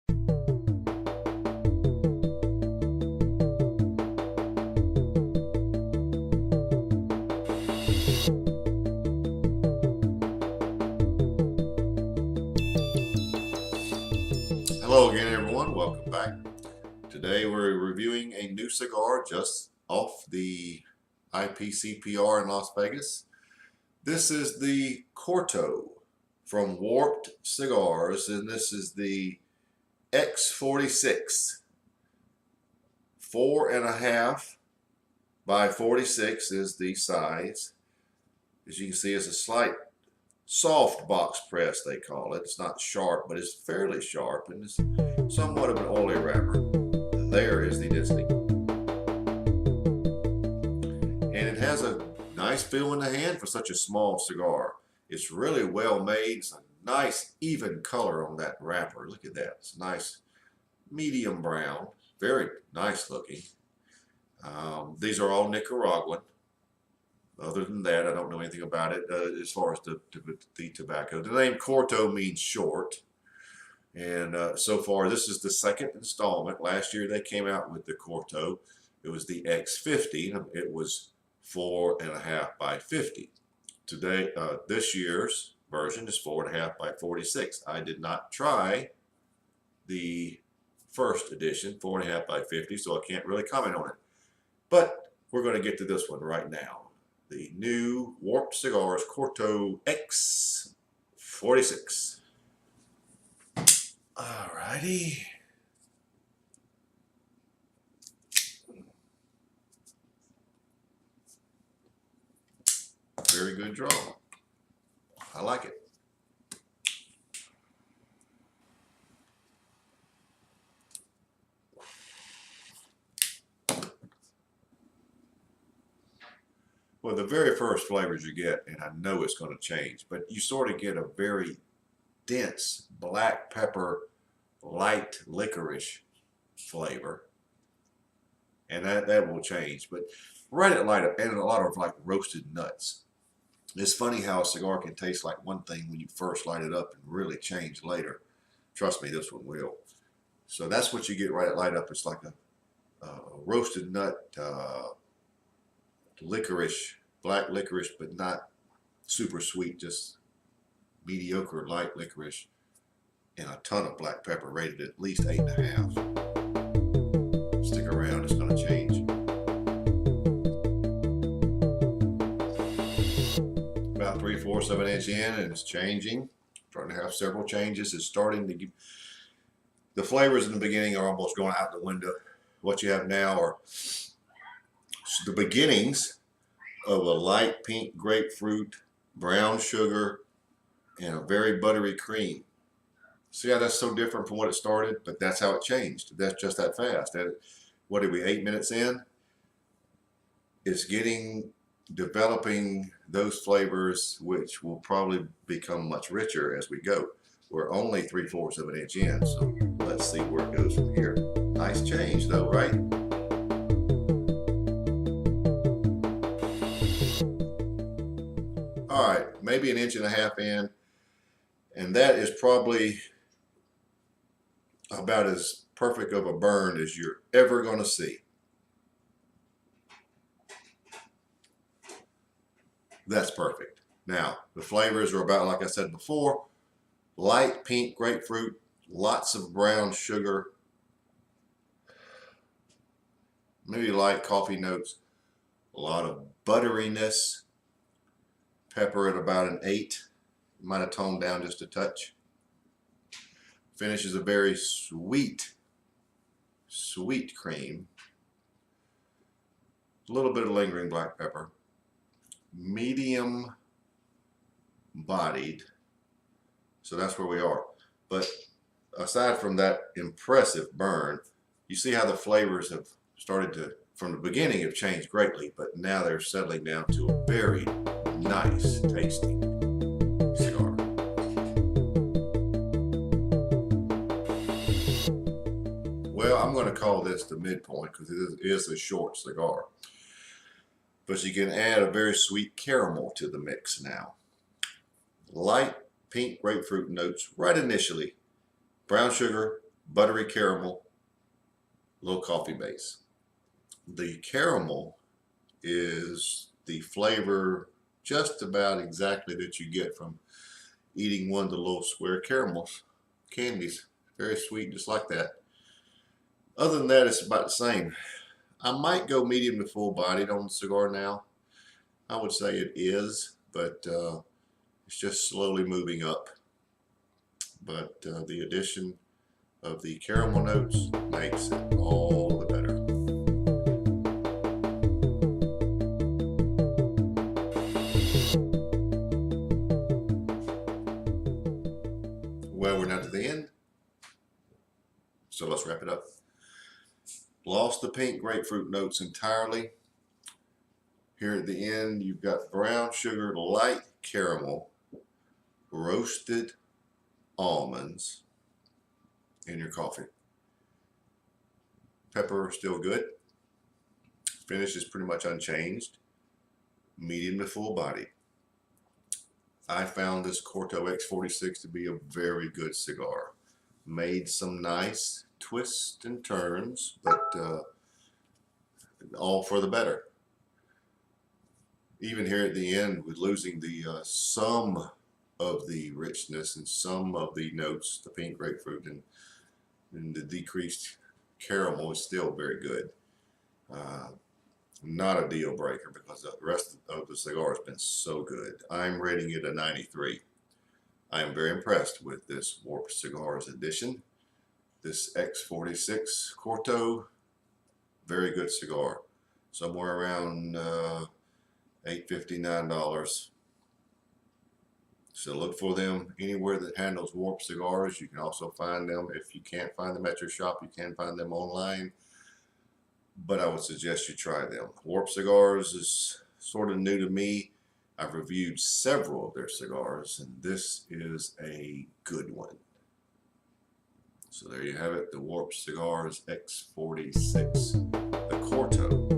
Hello again, everyone. Welcome back. Today we're reviewing a new cigar just off the IPCPR in Las Vegas. This is the Corto from Warped Cigars, and this is the X46. 4.5 by 46 is the size. As you can see, it's a slight soft box press, they call it. It's not sharp, but it's fairly sharp, and it's somewhat of an oily wrapper. There is the density. And it has a nice feel in the hand for such a small cigar. It's really well made. It's a nice even color on that wrapper. Look at that. It's nice medium brown. Very nice looking. These are all Nicaraguan. Other than that, I don't know anything about it as far as the tobacco. The name Corto means short. And so far, this is the second installment. Last year, they came out with the Corto. It was the X50. It was 4.5 by 50. Today, this year's version is 4.5 by 46. I did not try the first edition, 4.5 by 50, so I can't really comment on it. But we're going to get to this one right now. The new Warped Cigars Corto X46. Alrighty. Very good draw. I like it. Well, the very first flavors you get, and I know it's going to change, but you sort of get a very dense black pepper, light licorice flavor, and that will change. But right at light up, and a lot of like roasted nuts. It's funny how a cigar can taste like one thing when you first light it up and really change later. Trust me, this one will. So that's what you get right at light up. It's like a roasted nut. Licorice, black licorice, but not super sweet, just mediocre light licorice, and a ton of black pepper, rated at least 8.5. Stick around, it's going to change. About 3/4 of an inch in, and it's changing. Starting to have several changes. It's starting to give, the flavors in the beginning are almost going out the window. What you have now are the beginnings of a light pink grapefruit, brown sugar, and a very buttery cream. See how that's so different from what it started? But that's how it changed. That's just that fast. What are we, 8 minutes in? It's developing those flavors, which will probably become much richer as we go. We're only 3/4 of an inch in, so let's see where it goes from here. Nice change though, right? All right, maybe 1.5 inches in, and that is probably about as perfect of a burn as you're ever going to see. That's perfect. Now, the flavors are about, like I said before, light pink grapefruit, lots of brown sugar, maybe light coffee notes, a lot of butteriness, pepper at about an 8. Might have toned down just a touch. Finish is a very sweet cream. A little bit of lingering black pepper. Medium bodied. So that's where we are. But aside from that impressive burn, you see how the flavors have started to, from the beginning, have changed greatly, but now they're settling down to a very nice tasting cigar. Well, I'm going to call this the Midpoint because it is a short cigar. But you can add a very sweet caramel to the mix now. Light pink grapefruit notes right initially. Brown sugar, buttery caramel, low coffee base. The caramel is the flavor just about exactly that you get from eating one of the little square caramels, candies. Very sweet, just like that. Other than that, it's about the same. I might go medium to full bodied on the cigar now. I would say it is, but it's just slowly moving up. But the addition of the caramel notes makes it all the better. Well, we're now to the end, so let's wrap it up. Lost the pink grapefruit notes entirely. Here at the end, you've got brown sugar, light caramel, roasted almonds in your coffee. Pepper still good. Finish is pretty much unchanged. Medium to full body. I found this Corto X46 to be a very good cigar. Made some nice twists and turns, but all for the better. Even here at the end, with losing the some of the richness and some of the notes, the pink grapefruit and the decreased caramel, is still very good. Not a deal breaker because the rest of the cigar has been so good. I'm rating it a 93. I am very impressed with this Warped Cigars edition. This X46 Corto, very good cigar. Somewhere around $8.50, $9. So look for them anywhere that handles Warped cigars. You can also find them, if you can't find them at your shop, you can find them online. But I would suggest you try them. Warped Cigars is sort of new to me. I've reviewed several of their cigars, and this is a good one. So there you have it, the Warped Cigars X46, the Corto.